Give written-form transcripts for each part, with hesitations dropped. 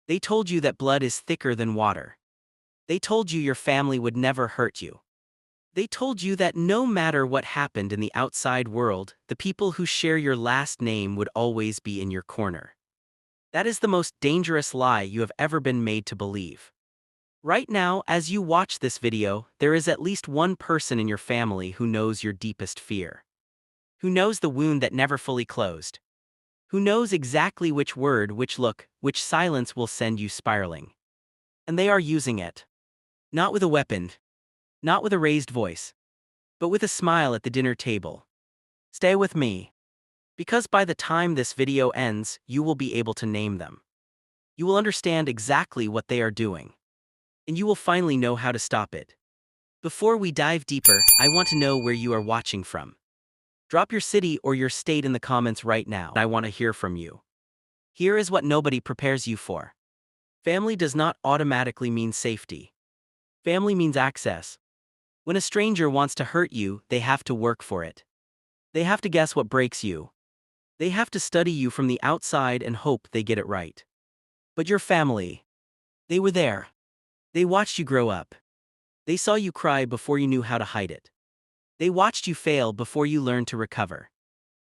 They told you that blood is thicker than water. They told you your family would never hurt you. They told you that no matter what happened in the outside world, the people who share your last name would always be in your corner. That is the most dangerous lie you have ever been made to believe. Right now, as you watch this video, there is at least one person in your family who knows your deepest fear. Who knows the wound that never fully closed. Who knows exactly which word, which look, which silence will send you spiraling. And they are using it. Not with a weapon. Not with a raised voice. But with a smile at the dinner table. Stay with me. Because by the time this video ends, you will be able to name them. You will understand exactly what they are doing. And you will finally know how to stop it. Before we dive deeper, I want to know where you are watching from. Drop your city or your state in the comments right now. I want to hear from you. Here is what nobody prepares you for. Family does not automatically mean safety. Family means access. When a stranger wants to hurt you, they have to work for it. They have to guess what breaks you. They have to study you from the outside and hope they get it right. But your family, they were there. They watched you grow up. They saw you cry before you knew how to hide it. They watched you fail before you learned to recover.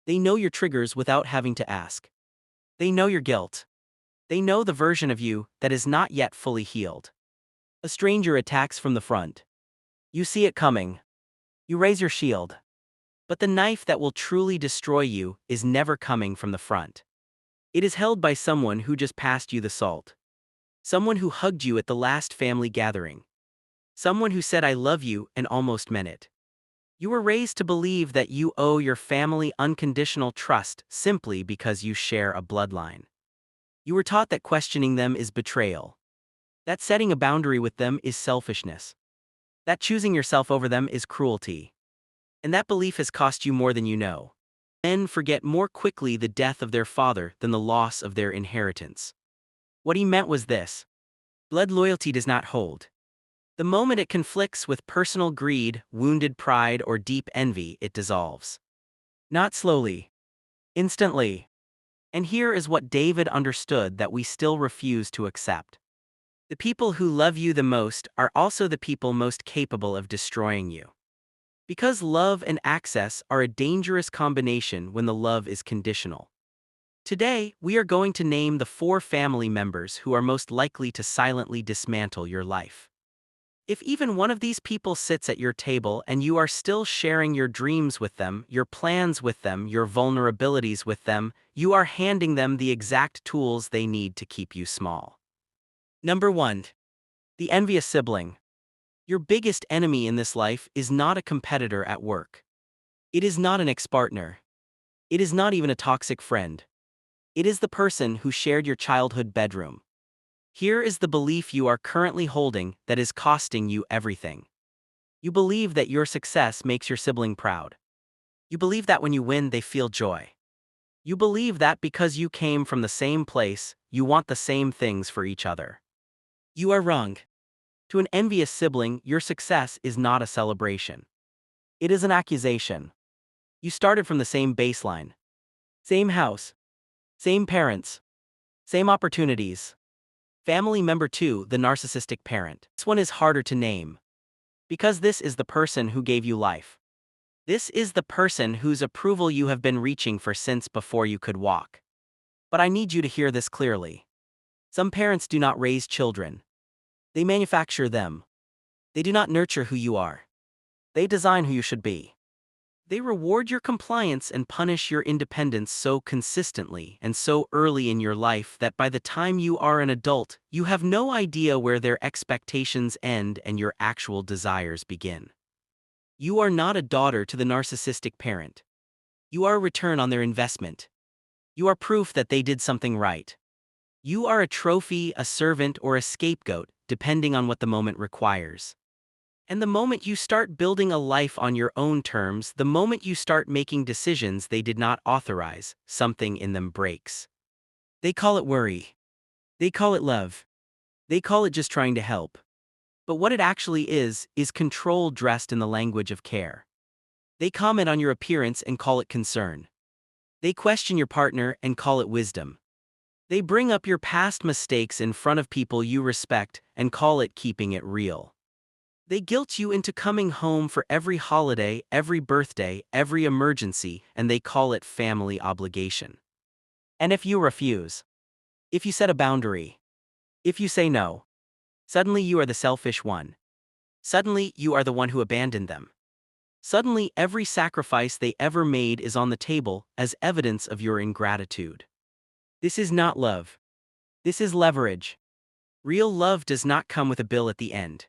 They know your triggers without having to ask. They know your guilt. They know the version of you that is not yet fully healed. A stranger attacks from the front. You see it coming. You raise your shield. But the knife that will truly destroy you is never coming from the front. It is held by someone who just passed you the salt. Someone who hugged you at the last family gathering. Someone who said I love you and almost meant it. You were raised to believe that you owe your family unconditional trust simply because you share a bloodline. You were taught that questioning them is betrayal. That setting a boundary with them is selfishness. That choosing yourself over them is cruelty. And that belief has cost you more than you know. Men forget more quickly the death of their father than the loss of their inheritance. What he meant was this. Blood loyalty does not hold. The moment it conflicts with personal greed, wounded pride, or deep envy, it dissolves. Not slowly. Instantly. And here is what David understood that we still refuse to accept. The people who love you the most are also the people most capable of destroying you. Because love and access are a dangerous combination when the love is conditional. Today, we are going to name the 4 family members who are most likely to silently dismantle your life. If even one of these people sits at your table and you are still sharing your dreams with them, your plans with them, your vulnerabilities with them, you are handing them the exact tools they need to keep you small. Number 1. The envious sibling. Your biggest enemy in this life is not a competitor at work. It is not an ex-partner. It is not even a toxic friend. It is the person who shared your childhood bedroom. Here is the belief you are currently holding that is costing you everything. You believe that your success makes your sibling proud. You believe that when you win, they feel joy. You believe that because you came from the same place, you want the same things for each other. You are wrong. To an envious sibling, your success is not a celebration. It is an accusation. You started from the same baseline. Same house. Same parents. Same opportunities. Family member 2, the narcissistic parent. This one is harder to name. Because this is the person who gave you life. This is the person whose approval you have been reaching for since before you could walk. But I need you to hear this clearly. Some parents do not raise children. They manufacture them. They do not nurture who you are. They design who you should be. They reward your compliance and punish your independence so consistently and so early in your life that by the time you are an adult, you have no idea where their expectations end and your actual desires begin. You are not a daughter to the narcissistic parent. You are a return on their investment. You are proof that they did something right. You are a trophy, a servant, or a scapegoat, depending on what the moment requires. And the moment you start building a life on your own terms, the moment you start making decisions they did not authorize, something in them breaks. They call it worry. They call it love. They call it just trying to help. But what it actually is control dressed in the language of care. They comment on your appearance and call it concern. They question your partner and call it wisdom. They bring up your past mistakes in front of people you respect and call it keeping it real. They guilt you into coming home for every holiday, every birthday, every emergency, and they call it family obligation. And if you refuse, if you set a boundary, if you say no, suddenly you are the selfish one. Suddenly you are the one who abandoned them. Suddenly every sacrifice they ever made is on the table as evidence of your ingratitude. This is not love. This is leverage. Real love does not come with a bill at the end.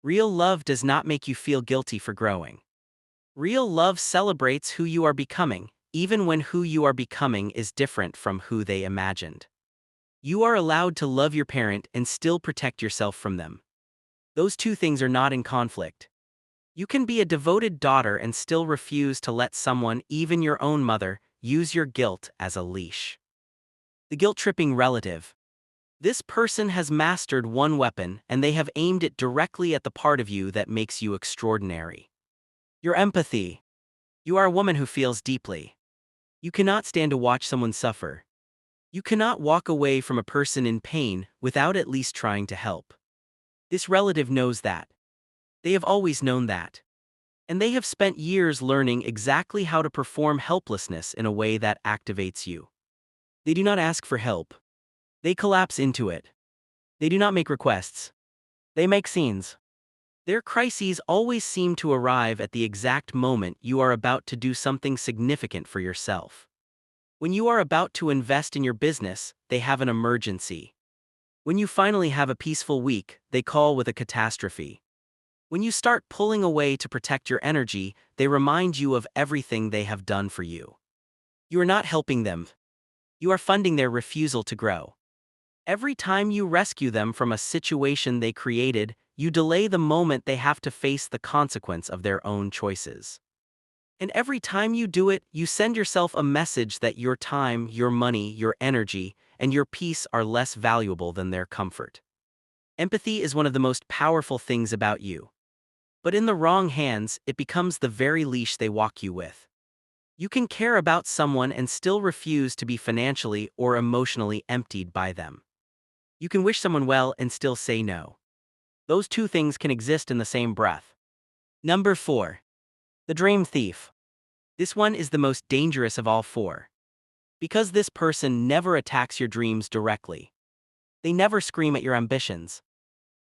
Real love does not make you feel guilty for growing. Real love celebrates who you are becoming, even when who you are becoming is different from who they imagined. You are allowed to love your parent and still protect yourself from them. Those two things are not in conflict. You can be a devoted daughter and still refuse to let someone, even your own mother, use your guilt as a leash. The guilt-tripping relative. This person has mastered one weapon and they have aimed it directly at the part of you that makes you extraordinary. Your empathy. You are a woman who feels deeply. You cannot stand to watch someone suffer. You cannot walk away from a person in pain without at least trying to help. This relative knows that. They have always known that. And they have spent years learning exactly how to perform helplessness in a way that activates you. They do not ask for help. They collapse into it. They do not make requests. They make scenes. Their crises always seem to arrive at the exact moment you are about to do something significant for yourself. When you are about to invest in your business, they have an emergency. When you finally have a peaceful week, they call with a catastrophe. When you start pulling away to protect your energy, they remind you of everything they have done for you. You are not helping them. You are funding their refusal to grow. Every time you rescue them from a situation they created, you delay the moment they have to face the consequence of their own choices. And every time you do it, you send yourself a message that your time, your money, your energy, and your peace are less valuable than their comfort. Empathy is one of the most powerful things about you. But in the wrong hands, it becomes the very leash they walk you with. You can care about someone and still refuse to be financially or emotionally emptied by them. You can wish someone well and still say no. Those two things can exist in the same breath. Number 4. The dream thief. This one is the most dangerous of all four. Because this person never attacks your dreams directly. They never scream at your ambitions.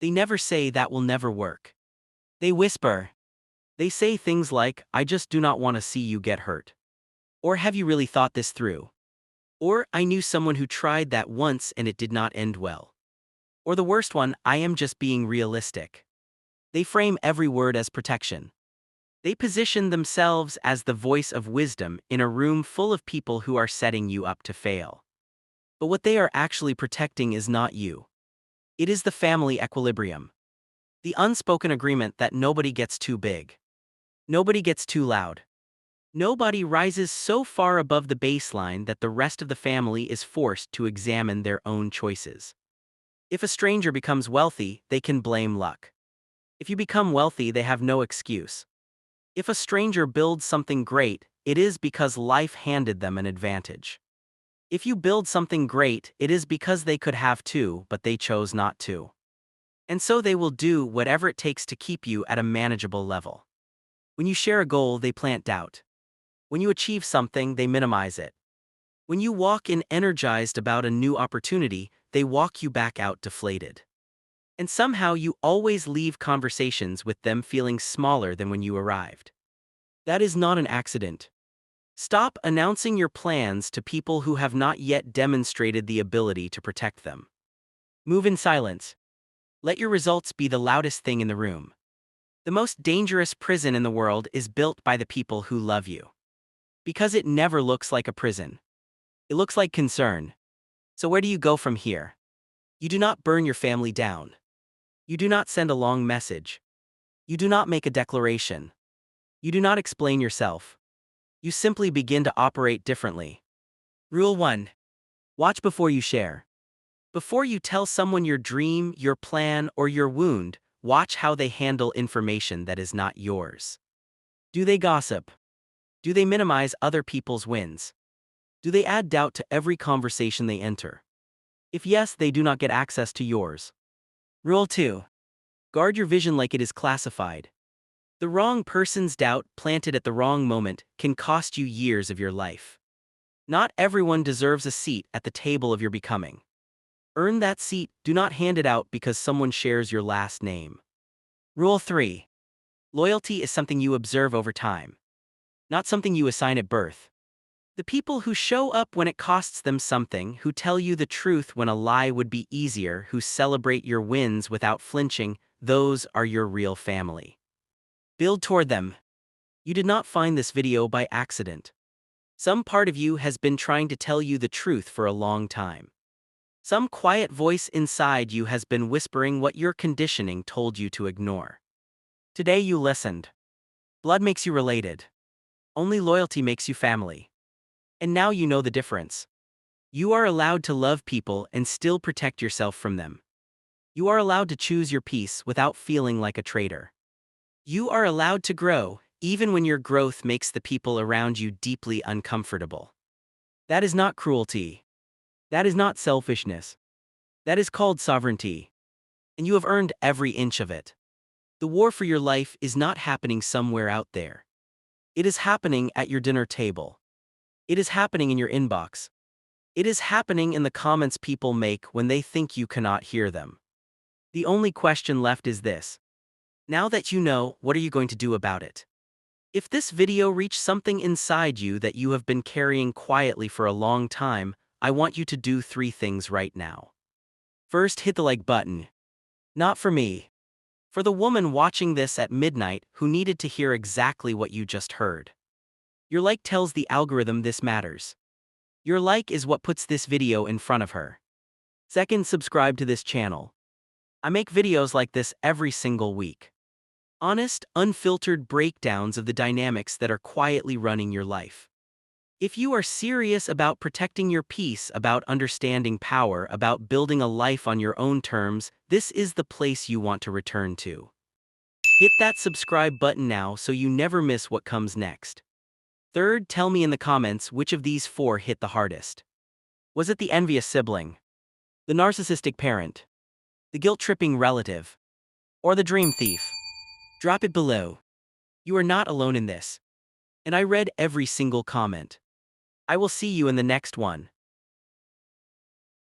They never say that will never work. They whisper. They say things like, I just do not want to see you get hurt. Or have you really thought this through? Or I knew someone who tried that once and it did not end well. Or the worst one, I am just being realistic. They frame every word as protection. They position themselves as the voice of wisdom in a room full of people who are setting you up to fail. But what they are actually protecting is not you. It is the family equilibrium. The unspoken agreement that nobody gets too big. Nobody gets too loud. Nobody rises so far above the baseline that the rest of the family is forced to examine their own choices. If a stranger becomes wealthy, they can blame luck. If you become wealthy, they have no excuse. If a stranger builds something great, it is because life handed them an advantage. If you build something great, it is because they could have too, but they chose not to. And so they will do whatever it takes to keep you at a manageable level. When you share a goal, they plant doubt. When you achieve something, they minimize it. When you walk in energized about a new opportunity, they walk you back out deflated. And somehow you always leave conversations with them feeling smaller than when you arrived. That is not an accident. Stop announcing your plans to people who have not yet demonstrated the ability to protect them. Move in silence. Let your results be the loudest thing in the room. The most dangerous prison in the world is built by the people who love you. Because it never looks like a prison. It looks like concern. So where do you go from here? You do not burn your family down. You do not send a long message. You do not make a declaration. You do not explain yourself. You simply begin to operate differently. Rule 1. Watch before you share. Before you tell someone your dream, your plan, or your wound, watch how they handle information that is not yours. Do they gossip? Do they minimize other people's wins? Do they add doubt to every conversation they enter? If yes, they do not get access to yours. Rule 2. Guard your vision like it is classified. The wrong person's doubt planted at the wrong moment can cost you years of your life. Not everyone deserves a seat at the table of your becoming. Earn that seat, do not hand it out because someone shares your last name. Rule 3. Loyalty is something you observe over time, not something you assign at birth. The people who show up when it costs them something, who tell you the truth when a lie would be easier, who celebrate your wins without flinching, those are your real family. Build toward them. You did not find this video by accident. Some part of you has been trying to tell you the truth for a long time. Some quiet voice inside you has been whispering what your conditioning told you to ignore. Today you listened. Blood makes you related. Only loyalty makes you family. And now you know the difference. You are allowed to love people and still protect yourself from them. You are allowed to choose your peace without feeling like a traitor. You are allowed to grow, even when your growth makes the people around you deeply uncomfortable. That is not cruelty. That is not selfishness. That is called sovereignty. And you have earned every inch of it. The war for your life is not happening somewhere out there. It is happening at your dinner table. It is happening in your inbox. It is happening in the comments people make when they think you cannot hear them. The only question left is this. Now that you know, what are you going to do about it? If this video reached something inside you that you have been carrying quietly for a long time, I want you to do 3 things right now. First, hit the like button. Not for me. For the woman watching this at midnight who needed to hear exactly what you just heard. Your like tells the algorithm this matters. Your like is what puts this video in front of her. Second, subscribe to this channel. I make videos like this every single week. Honest, unfiltered breakdowns of the dynamics that are quietly running your life. If you are serious about protecting your peace, about understanding power, about building a life on your own terms, this is the place you want to return to. Hit that subscribe button now so you never miss what comes next. Third, tell me in the comments which of these 4 hit the hardest. Was it the envious sibling, the narcissistic parent, the guilt-tripping relative, or the dream thief? Drop it below. You are not alone in this. And I read every single comment. I will see you in the next one.